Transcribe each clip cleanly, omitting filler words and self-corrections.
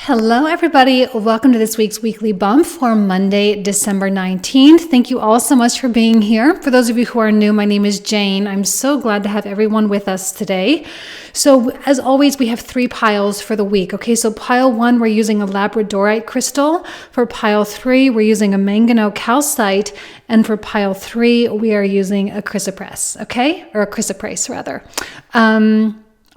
Hello, everybody. Welcome to this week's weekly bump for Monday, December 19th. Thank you all so much for being here. For those of you who are new, my name is Jane. I'm so glad to have everyone with us today. So as always, we have 3 piles for the week. Okay, so pile 1, we're using a Labradorite crystal. For pile 3, we're using a Mangano Calcite. And for pile 3, we are using a Chrysoprase, okay? Or a Chrysoprase, rather.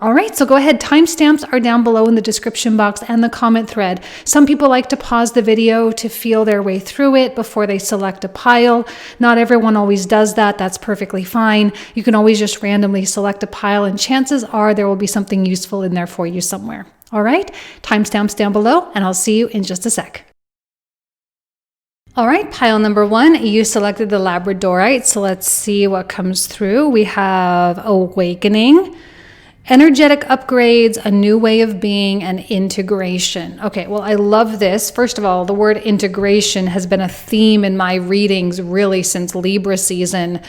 All right, so go ahead. Timestamps are down below in the description box and the comment thread. Some people like to pause the video to feel their way through it before they select a pile. Not everyone always does that. That's perfectly fine. You can always just randomly select a pile, and chances are there will be something useful in there for you somewhere. All right, timestamps down below, and I'll see you in just a sec. All right, pile number 1, you selected the Labradorite, so let's see what comes through. We have Awakening, energetic upgrades, a new way of being, and integration. Okay, well, I love this. First of all, the word integration has been a theme in my readings really since Libra season.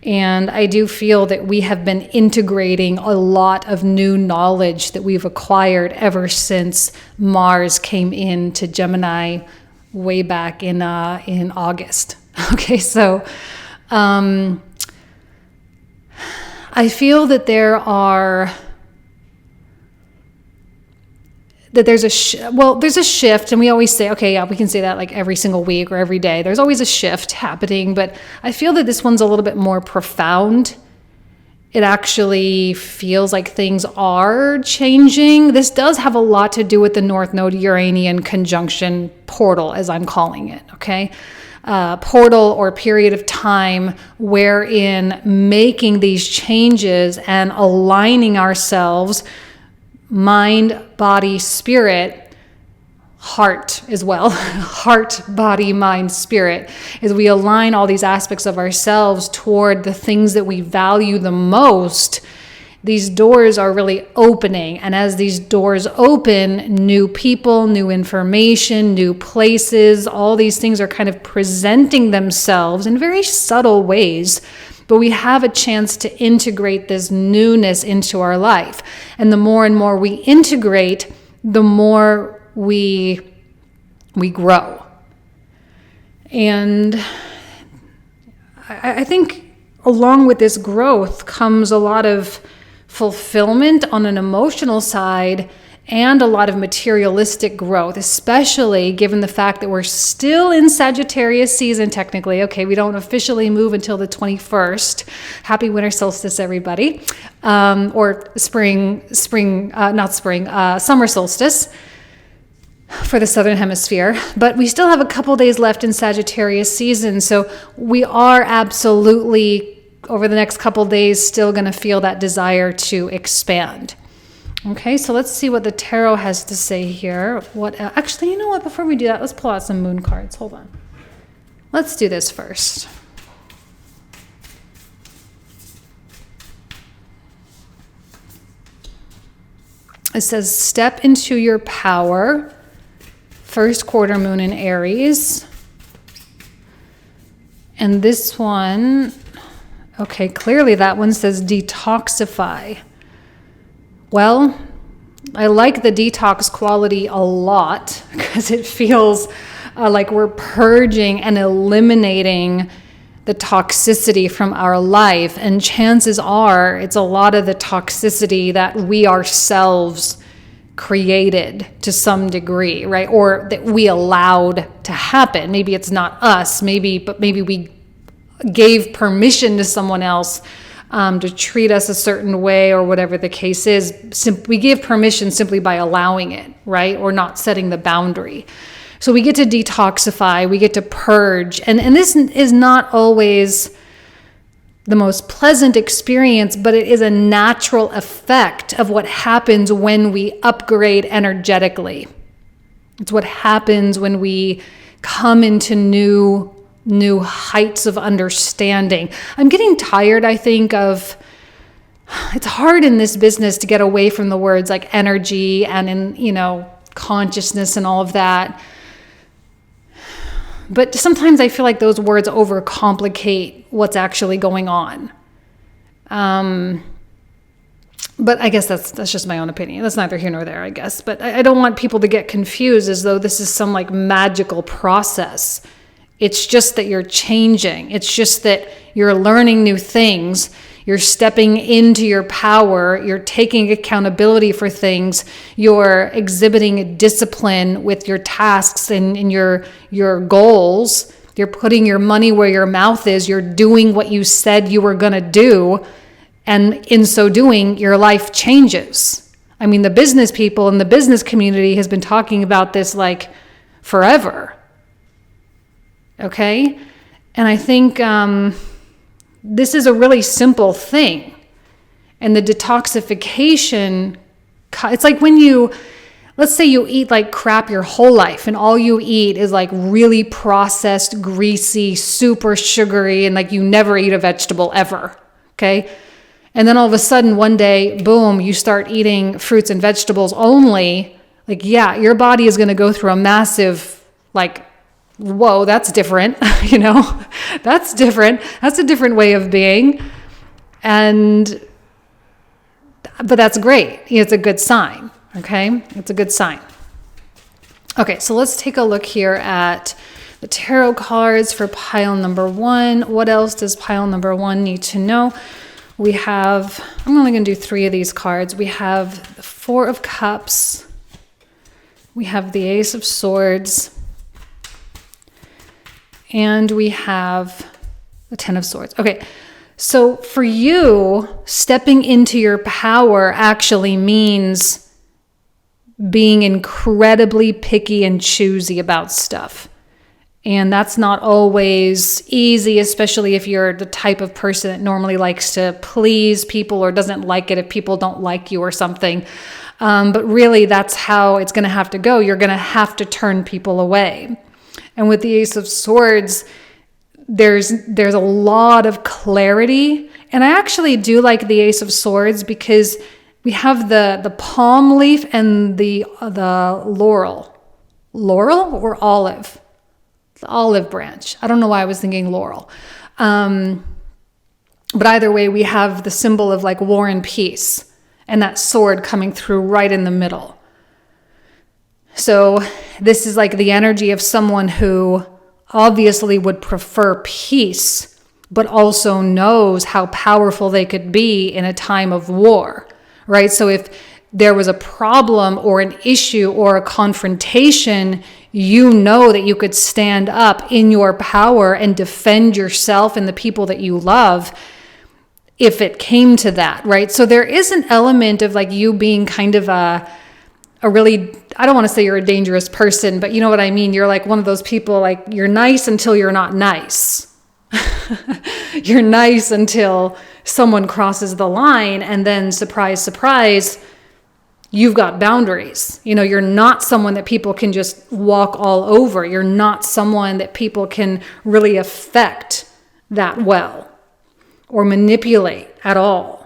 And I do feel that we have been integrating a lot of new knowledge that we've acquired ever since Mars came into Gemini way back in August. Okay, so I feel that there's a shift, and we always say, okay, yeah, we can say that like every single week or every day. There's always a shift happening, but I feel that this one's a little bit more profound. It actually feels like things are changing. This does have a lot to do with the North Node Uranian conjunction portal, as I'm calling it, okay? Portal or period of time wherein making these changes and aligning ourselves, mind, body, spirit, heart as well, heart, body, mind, spirit, as we align all these aspects of ourselves toward the things that we value the most. These doors are really opening, and as these doors open, new people, new information, new places, all these things are kind of presenting themselves in very subtle ways, but we have a chance to integrate this newness into our life. And the more and more we integrate, the more we grow. And I think along with this growth comes a lot of fulfillment on an emotional side and a lot of materialistic growth, especially given the fact that we're still in Sagittarius season technically. Okay, we don't officially move until the 21st. Happy winter solstice, everybody. Or summer solstice for the Southern Hemisphere. But we still have a couple days left in Sagittarius season, so we are absolutely over the next couple days still going to feel that desire to expand. Okay, so let's see what the tarot has to say here. Actually, you know what? Before we do that, let's pull out some moon cards. Hold on. Let's do this first. It says, step into your power. First quarter moon in Aries. And this one, okay, clearly that one says detoxify. Well, I like the detox quality a lot because it feels like we're purging and eliminating the toxicity from our life. And chances are it's a lot of the toxicity that we ourselves created to some degree, right? Or that we allowed to happen. Maybe it's not us, but maybe we gave permission to someone else to treat us a certain way, or whatever the case is. We give permission simply by allowing it, right? Or not setting the boundary. So we get to detoxify, we get to purge. And this is not always the most pleasant experience, but it is a natural effect of what happens when we upgrade energetically. It's what happens when we come into new heights of understanding. I'm getting tired, I think, it's hard in this business to get away from the words like energy and consciousness and all of that. But sometimes I feel like those words overcomplicate what's actually going on. But I guess that's just my own opinion. That's neither here nor there, I guess. But I don't want people to get confused as though this is some like magical process. It's just that you're changing. It's just that you're learning new things. You're stepping into your power. You're taking accountability for things. You're exhibiting discipline with your tasks and your goals. You're putting your money where your mouth is. You're doing what you said you were going to do. And in so doing, your life changes. I mean, the business people in the business community has been talking about this like forever. Okay? And I think this is a really simple thing. And the detoxification, it's like when let's say you eat like crap your whole life and all you eat is like really processed, greasy, super sugary, and like you never eat a vegetable ever. Okay? And then all of a sudden one day, boom, you start eating fruits and vegetables only. Like, yeah, your body is going to go through a massive, like, whoa, that's different. That's different. That's a different way of being. But that's great. It's a good sign. Okay. It's a good sign. Okay. So let's take a look here at the tarot cards for pile number 1. What else does pile number 1 need to know? I'm only going to do 3 of these cards. We have the 4 of Cups. We have the Ace of Swords. And we have the 10 of Swords. Okay, so for you, stepping into your power actually means being incredibly picky and choosy about stuff. And that's not always easy, especially if you're the type of person that normally likes to please people or doesn't like it if people don't like you or something. But really, that's how it's going to have to go. You're going to have to turn people away. And with the Ace of Swords, there's a lot of clarity. And I actually do like the Ace of Swords because we have the palm leaf and the laurel. Laurel or olive? The olive branch. I don't know why I was thinking laurel. But either way, we have the symbol of like war and peace and that sword coming through right in the middle. So this is like the energy of someone who obviously would prefer peace, but also knows how powerful they could be in a time of war, right? So if there was a problem or an issue or a confrontation, you know that you could stand up in your power and defend yourself and the people that you love if it came to that, right? So there is an element of like you being kind of a really, I don't want to say you're a dangerous person, but you know what I mean? You're like one of those people, like you're nice until you're not nice. You're nice until someone crosses the line, and then surprise, surprise, you've got boundaries. You're not someone that people can just walk all over. You're not someone that people can really affect that well or manipulate at all.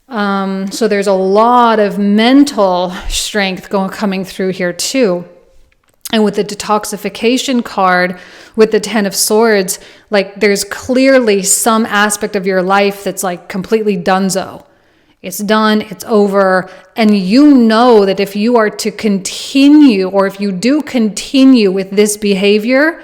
So there's a lot of mental strength coming through here too. And with the detoxification card, with the 10 of Swords, like there's clearly some aspect of your life that's like completely donezo. It's done, it's over. And you know that if you are to continue, or if you do continue with this behavior,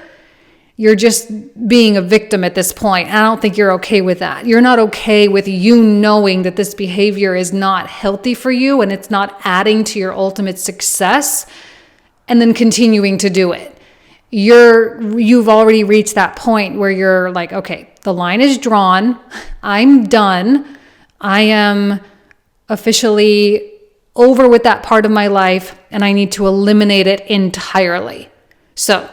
you're just being a victim at this point. I don't think you're okay with that. You're not okay with you knowing that this behavior is not healthy for you and it's not adding to your ultimate success, and then continuing to do it. You've already reached that point where you're like, okay, the line is drawn. I'm done. I am officially over with that part of my life, and I need to eliminate it entirely. So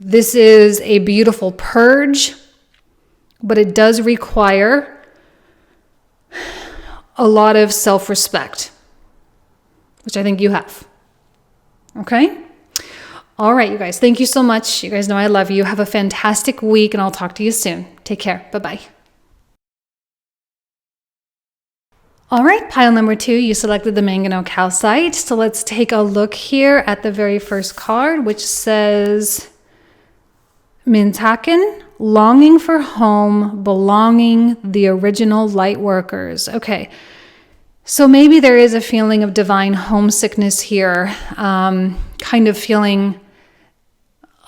this is a beautiful purge, but it does require a lot of self-respect, which I think you have. Okay? All right, you guys. Thank you so much. You guys know I love you. Have a fantastic week, and I'll talk to you soon. Take care. Bye-bye. All right, pile number 2, you selected the Mangano Calcite. So let's take a look here at the very first card, which says Mintaken, longing for home, belonging, the original light workers. Okay, So maybe there is a feeling of divine homesickness here, kind of feeling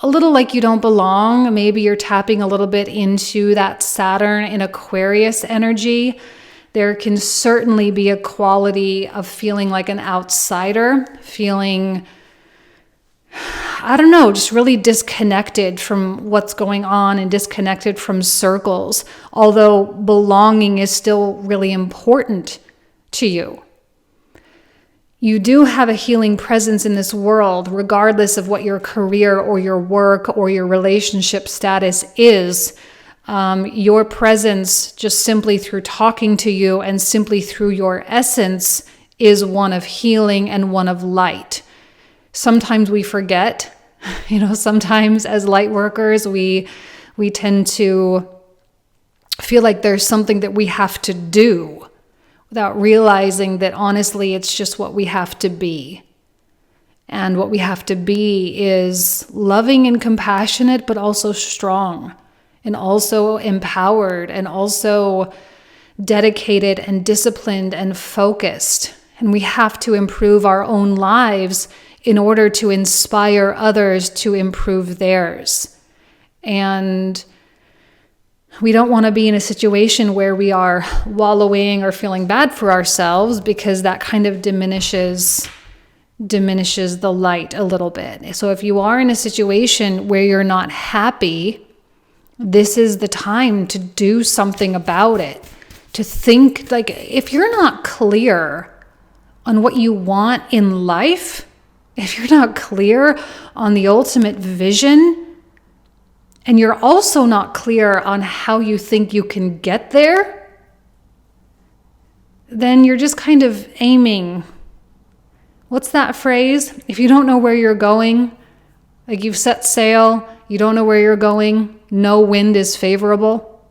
a little like you don't belong. Maybe you're tapping a little bit into that Saturn in Aquarius energy. There can certainly be a quality of feeling like an outsider, feeling, I don't know, just really disconnected from what's going on and disconnected from circles, although belonging is still really important to you. You do have a healing presence in this world, regardless of what your career or your work or your relationship status is. Your presence, just simply through talking to you and simply through your essence, is one of healing and one of light. Sometimes we forget, sometimes as light workers, we tend to feel like there's something that we have to do, without realizing that honestly, it's just what we have to be. And what we have to be is loving and compassionate, but also strong and also empowered and also dedicated and disciplined and focused. And we have to improve our own lives in order to inspire others to improve theirs. And we don't want to be in a situation where we are wallowing or feeling bad for ourselves, because that kind of diminishes the light a little bit. So if you are in a situation where you're not happy, this is the time to do something about it. To think, like, if you're not clear on what you want in life, if you're not clear on the ultimate vision, and you're also not clear on how you think you can get there, then you're just kind of aiming. What's that phrase? If you don't know where you're going, like you've set sail, you don't know where you're going, no wind is favorable.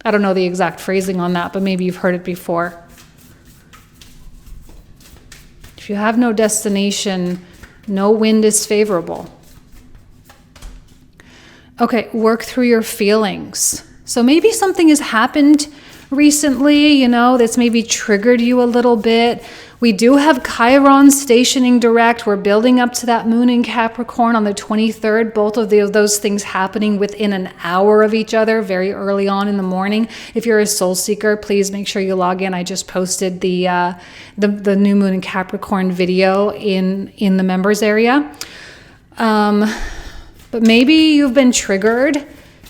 I don't know the exact phrasing on that, but maybe you've heard it before. If you have no destination, no wind is favorable. Okay, work through your feelings. So maybe something has happened recently, that's maybe triggered you a little bit. We do have Chiron stationing direct. We're building up to that moon in Capricorn on the 23rd. Both of those things happening within an hour of each other, very early on in the morning. If you're a soul seeker, please make sure you log in. I just posted the new moon in Capricorn video in the members area. But maybe you've been triggered.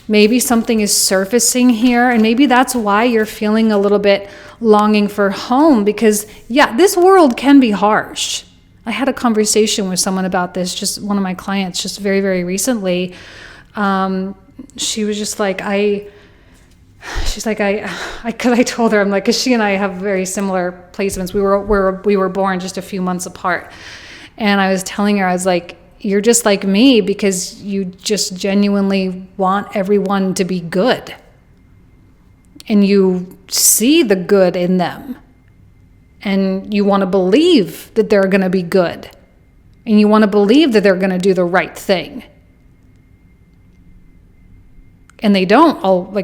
Maybe something is surfacing here, and maybe that's why you're feeling a little bit longing for home, because this world can be harsh. I had a conversation with someone about this, just one of my clients, just very, very recently. She was just like, because I told her, I'm like, because she and I have very similar placements. We were born just a few months apart. And I was telling her, I was like, you're just like me because you just genuinely want everyone to be good. And you see the good in them. And you want to believe that they're going to be good. And you want to believe that they're going to do the right thing. And they don't.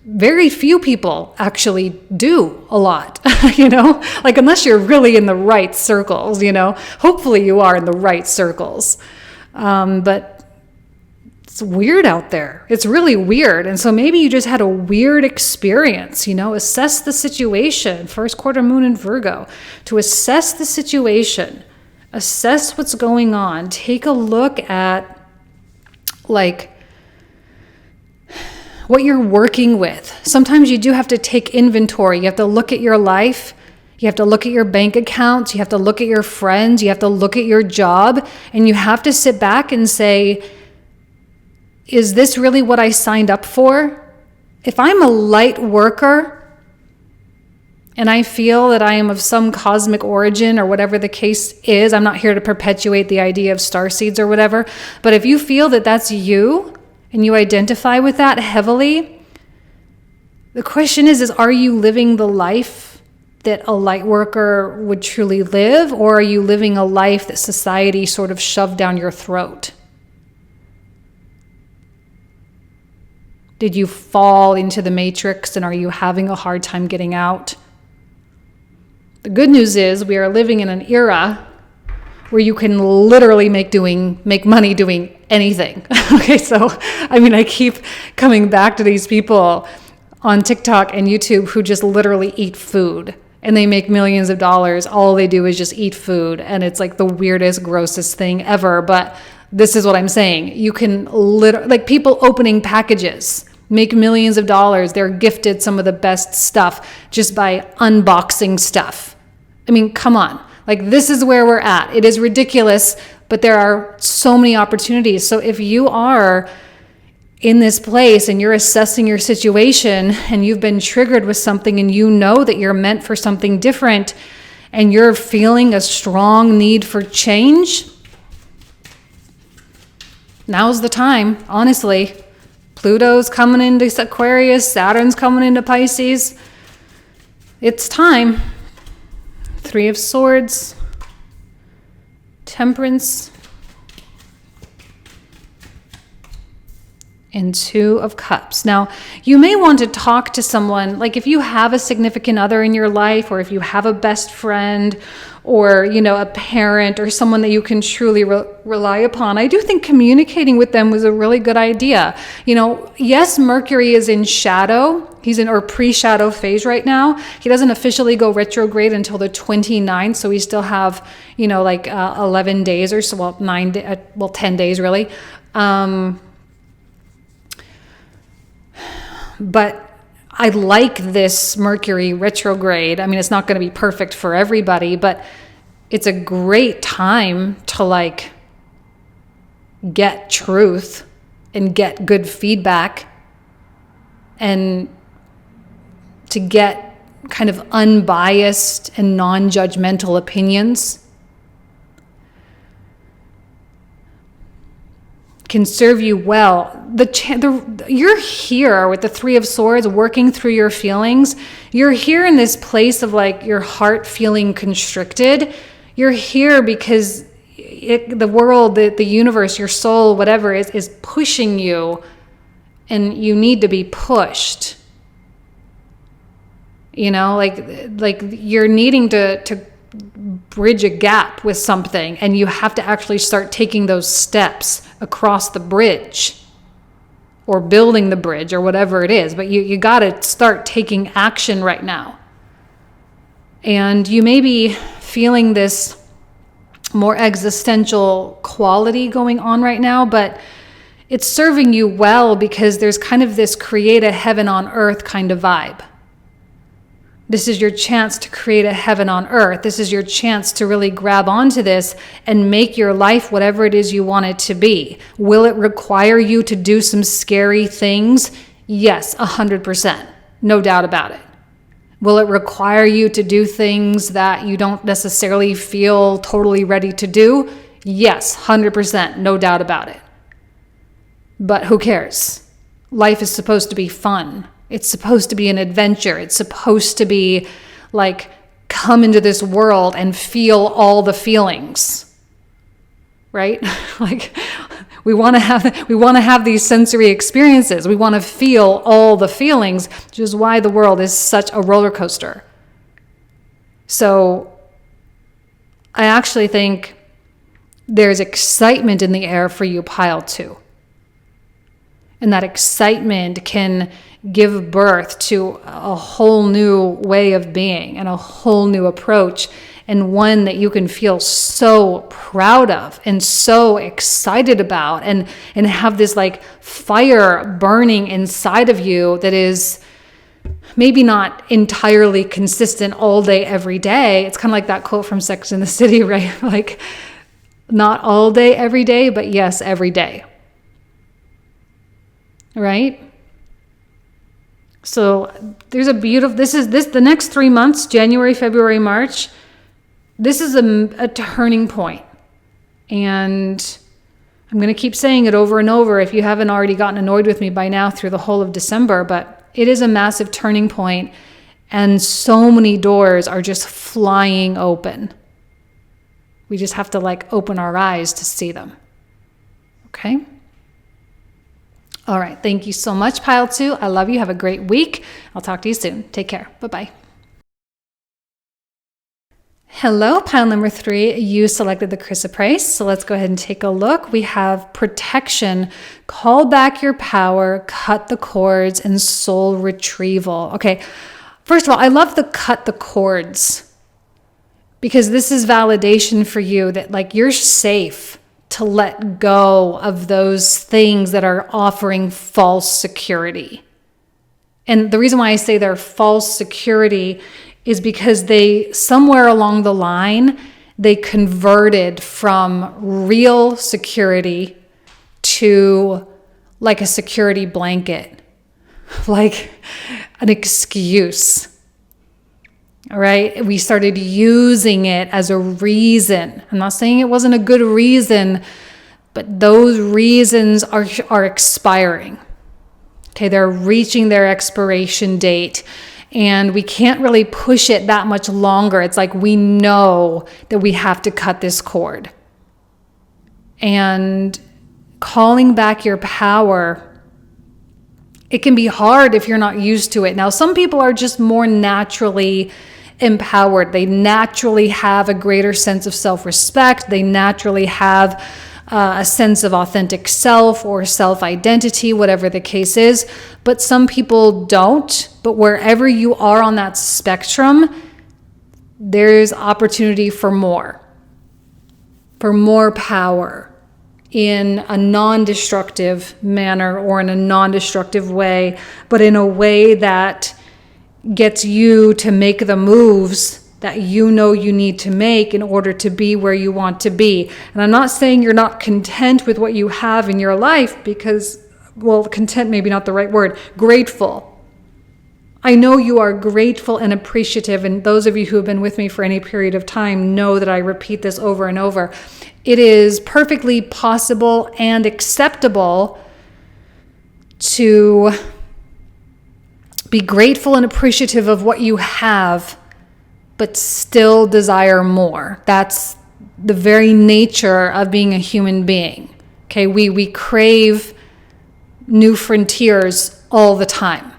Very few people actually do a lot, unless you're really in the right circles, hopefully you are in the right circles. But it's weird out there. It's really weird. And so maybe you just had a weird experience, assess the situation. First quarter moon in Virgo, to assess the situation, assess what's going on. Take a look at what you're working with. Sometimes you do have to take inventory. You have to look at your life. You have to look at your bank accounts. You have to look at your friends. You have to look at your job. And you have to sit back and say, is this really what I signed up for? If I'm a light worker and I feel that I am of some cosmic origin or whatever the case is, I'm not here to perpetuate the idea of starseeds or whatever, but if you feel that that's you and you identify with that heavily, the question is are you living the life that a light worker would truly live, or are you living a life that society sort of shoved down your throat? Did you fall into the matrix and are you having a hard time getting out? The good news is we are living in an era where you can literally make money doing anything. Okay, so I keep coming back to these people on TikTok and YouTube who just literally eat food, and they make millions of dollars. All they do is just eat food, and it's like the weirdest, grossest thing ever. But this is what I'm saying. You can literally, people opening packages, make millions of dollars. They're gifted some of the best stuff just by unboxing stuff. Come on. This is where we're at. It is ridiculous, but there are so many opportunities. So if you are in this place and you're assessing your situation and you've been triggered with something and you know that you're meant for something different and you're feeling a strong need for change, now's the time, honestly. Pluto's coming into Aquarius, Saturn's coming into Pisces. It's time. 3 of Swords, Temperance, and 2 of Cups. Now, you may want to talk to someone, if you have a significant other in your life, or if you have a best friend, or, a parent, or someone that you can truly rely upon. I do think communicating with them was a really good idea. Yes, Mercury is in shadow. He's in or pre-shadow phase right now. He doesn't officially go retrograde until the 29th, so we still have, 11 days or so, 10 days really. But I like this Mercury retrograde. It's not going to be perfect for everybody, but it's a great time to get truth and get good feedback and to get kind of unbiased and non-judgmental opinions. Can serve you well. You're here with the 3 of Swords, working through your feelings. You're here in this place of your heart feeling constricted. You're here because the world, the universe, your soul, whatever is pushing you, and you need to be pushed. You're needing to bridge a gap with something, and you have to actually start taking those steps across the bridge or building the bridge or whatever it is. But you got to start taking action right now. And you may be feeling this more existential quality going on right now, but it's serving you well because there's kind of this create a heaven on earth kind of vibe. This is your chance to create a heaven on earth. This is your chance to really grab onto this and make your life whatever it is you want it to be. Will it require you to do some scary things? Yes, 100%. No doubt about it. Will it require you to do things that you don't necessarily feel totally ready to do? Yes, 100%. No doubt about it. But who cares? Life is supposed to be fun. It's supposed to be an adventure. It's supposed to be come into this world and feel all the feelings, right? We want to have these sensory experiences. We want to feel all the feelings, which is why the world is such a roller coaster. So I actually think there's excitement in the air for you, pile 2. And that excitement can give birth to a whole new way of being and a whole new approach, and one that you can feel so proud of and so excited about, and have this fire burning inside of you that is maybe not entirely consistent all day, every day. It's kind of like that quote from Sex and the City, right? Not all day, every day, but yes, every day. Right? So there's the next 3 months, January, February, March, this is a turning point. And I'm going to keep saying it over and over if you haven't already gotten annoyed with me by now through the whole of December, but it is a massive turning point, and so many doors are just flying open. We just have to open our eyes to see them. Okay? All right. Thank you so much, Pile 2. I love you. Have a great week. I'll talk to you soon. Take care. Bye-bye. Hello, pile number 3. You selected the Chrysoprase, so let's go ahead and take a look. We have protection, call back your power, cut the cords, and soul retrieval. Okay, first of all, I love the cut the cords because this is validation for you that like you're safe to let go of those things that are offering false security. And the reason why I say they're false security is because they, somewhere along the line, they converted from real security to like a security blanket, like an excuse. All right. We started using it as a reason. I'm not saying it wasn't a good reason, but those reasons are expiring. Okay. They're reaching their expiration date and we can't really push it that much longer. It's like we know that we have to cut this cord. And calling back your power, it can be hard if you're not used to it. Now, some people are just more naturally empowered. They naturally have a greater sense of self-respect. They naturally have a sense of authentic self or self-identity, whatever the case is. But some people don't. But wherever you are on that spectrum, there's opportunity for more power in a non-destructive manner or in a non-destructive way, but in a way that gets you to make the moves that you know you need to make in order to be where you want to be. And I'm not saying you're not content with what you have in your life because, well, content maybe not the right word, grateful. I know you are grateful and appreciative, and those of you who have been with me for any period of time know that I repeat this over and over. It is perfectly possible and acceptable to be grateful and appreciative of what you have, but still desire more. That's the very nature of being a human being. Okay, we crave new frontiers all the time.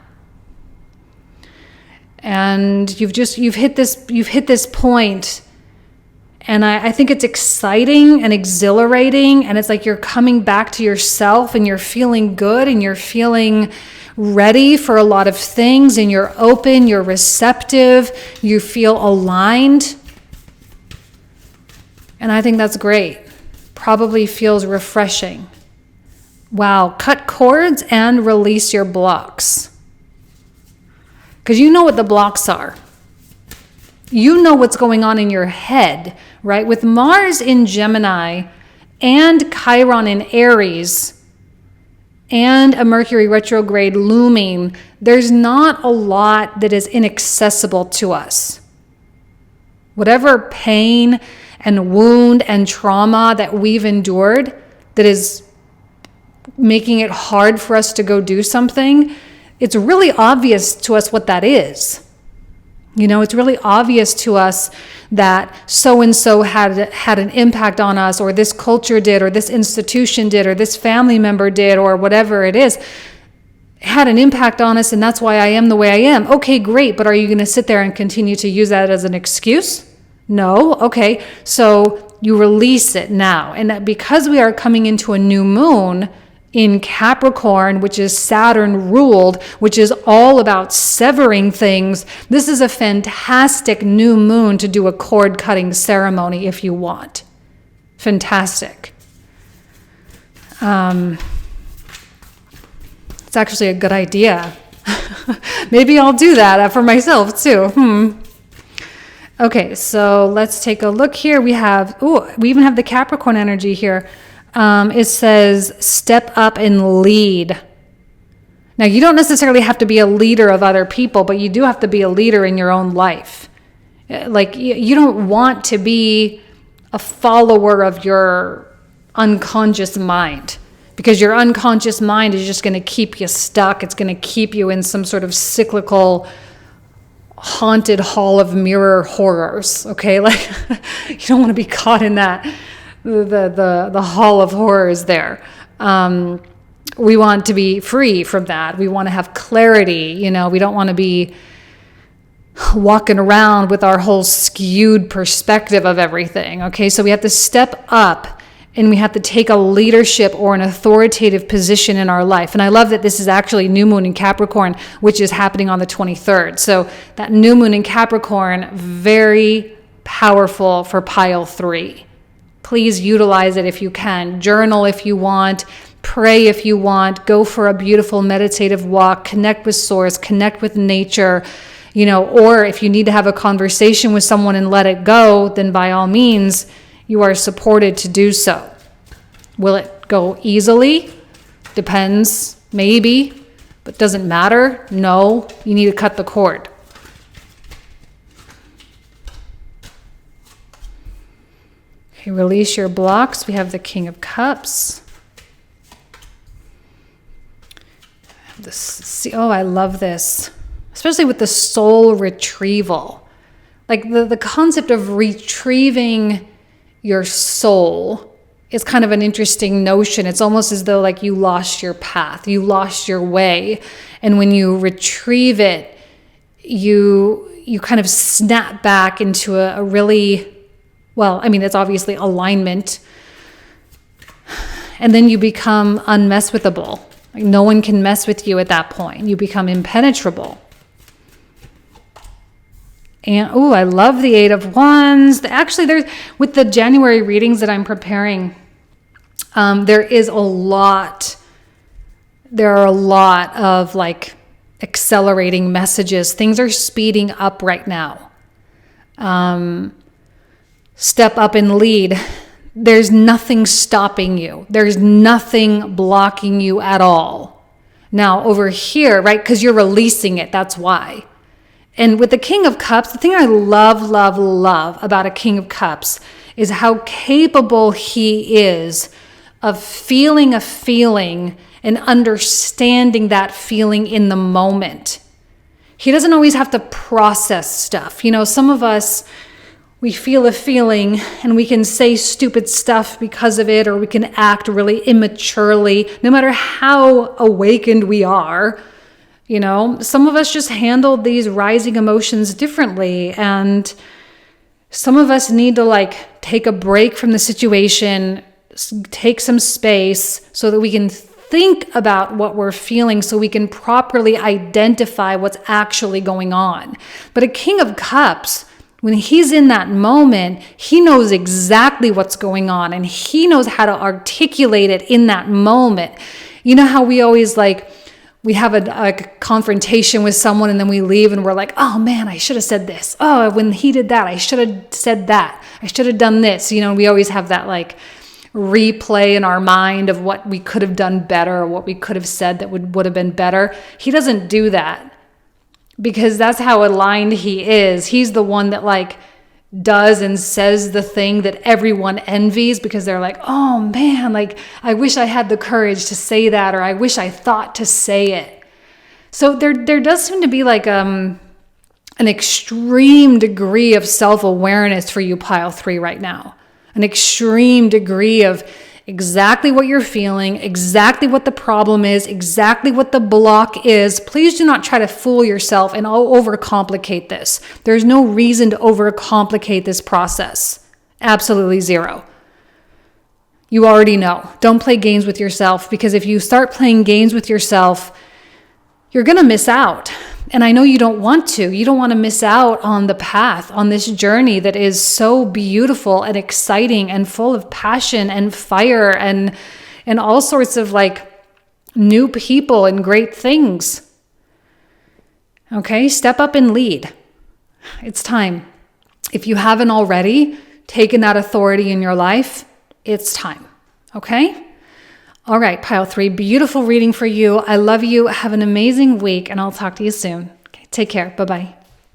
And you've hit this point, and I think it's exciting and exhilarating, and it's like you're coming back to yourself and you're feeling good and you're feeling ready for a lot of things, and you're open, you're receptive, you feel aligned. And I think that's great. Probably feels refreshing. Wow, cut cords and release your blocks. Because you know what the blocks are. You know what's going on in your head, right? With Mars in Gemini and Chiron in Aries, and a Mercury retrograde looming, there's not a lot that is inaccessible to us. Whatever pain and wound and trauma that we've endured that is making it hard for us to go do something, it's really obvious to us what that is. You know, it's really obvious to us that so-and-so had an impact on us, or this culture did, or this institution did, or this family member did, or whatever it is, had an impact on us, and that's why I am the way I am. Okay, great, but are you going to sit there and continue to use that as an excuse? No? Okay, so you release it now. And that because we are coming into a new moon in Capricorn, which is Saturn ruled, which is all about severing things, this is a fantastic new moon to do a cord cutting ceremony if you want. Fantastic. It's actually a good idea. Maybe I'll do that for myself too. Okay, so let's take a look here. We even have the Capricorn energy here. It says, step up and lead. Now, you don't necessarily have to be a leader of other people, but you do have to be a leader in your own life. Like, you don't want to be a follower of your unconscious mind, because your unconscious mind is just going to keep you stuck. It's going to keep you in some sort of cyclical, haunted hall of mirror horrors. Okay, like you don't want to be caught in that. The hall of horrors there. We want to be free from that. We want to have clarity. You know, we don't want to be walking around with our whole skewed perspective of everything. Okay, so we have to step up and we have to take a leadership or an authoritative position in our life. And I love that this is actually new moon in Capricorn, which is happening on the 23rd. So that new moon in Capricorn, very powerful for pile 3. Please utilize it if you can. Journal if you want. Pray if you want. Go for a beautiful meditative walk. Connect with source. Connect with nature. Or if you need to have a conversation with someone and let it go, then by all means, you are supported to do so. Will it go easily? Depends, maybe, but doesn't matter. No, you need to cut the cord. Okay, release your blocks. We have the King of Cups. I love this. Especially with the soul retrieval. Like the concept of retrieving your soul is kind of an interesting notion. It's almost as though like you lost your path, you lost your way. And when you retrieve it, you kind of snap back into a really, it's obviously alignment. And then you become unmesswithable. Like no one can mess with you at that point. You become impenetrable. And, I love the 8 of Wands. Actually, there's with the January readings that I'm preparing, there are a lot of like accelerating messages. Things are speeding up right now. Step up and lead. There's nothing stopping you. There's nothing blocking you at all. Now over here, right, because you're releasing it, that's why. And with the King of Cups, the thing I love, love, love about a King of Cups is how capable he is of feeling a feeling and understanding that feeling in the moment. He doesn't always have to process stuff. Some of us, we feel a feeling and we can say stupid stuff because of it, or we can act really immaturely, no matter how awakened we are. Some of us just handle these rising emotions differently, and some of us need to take a break from the situation, take some space so that we can think about what we're feeling, so we can properly identify what's actually going on. But a King of Cups, when he's in that moment, he knows exactly what's going on, and he knows how to articulate it in that moment. You know how we always we have a confrontation with someone and then we leave and we're like, oh man, I should have said this. Oh, when he did that, I should have said that. I should have done this. We always have that replay in our mind of what we could have done better, or what we could have said that would have been better. He doesn't do that because that's how aligned he is. He's the one that does and says the thing that everyone envies, because they're like, oh man, I wish I had the courage to say that, or I wish I thought to say it. So there does seem to be an extreme degree of self-awareness for you, pile 3, right now. An extreme degree of exactly what you're feeling, exactly what the problem is, exactly what the block is. Please do not try to fool yourself and overcomplicate this. There's no reason to overcomplicate this process. Absolutely zero. You already know. Don't play games with yourself, because if you start playing games with yourself, you're going to miss out. And I know you don't want to. You don't want to miss out on the path, on this journey that is so beautiful and exciting and full of passion and fire and all sorts of new people and great things. Okay, step up and lead. It's time. If you haven't already taken that authority in your life, it's time. Okay? All right, pile 3, beautiful reading for you. I love you. Have an amazing week, and I'll talk to you soon. Okay, take care. Bye-bye.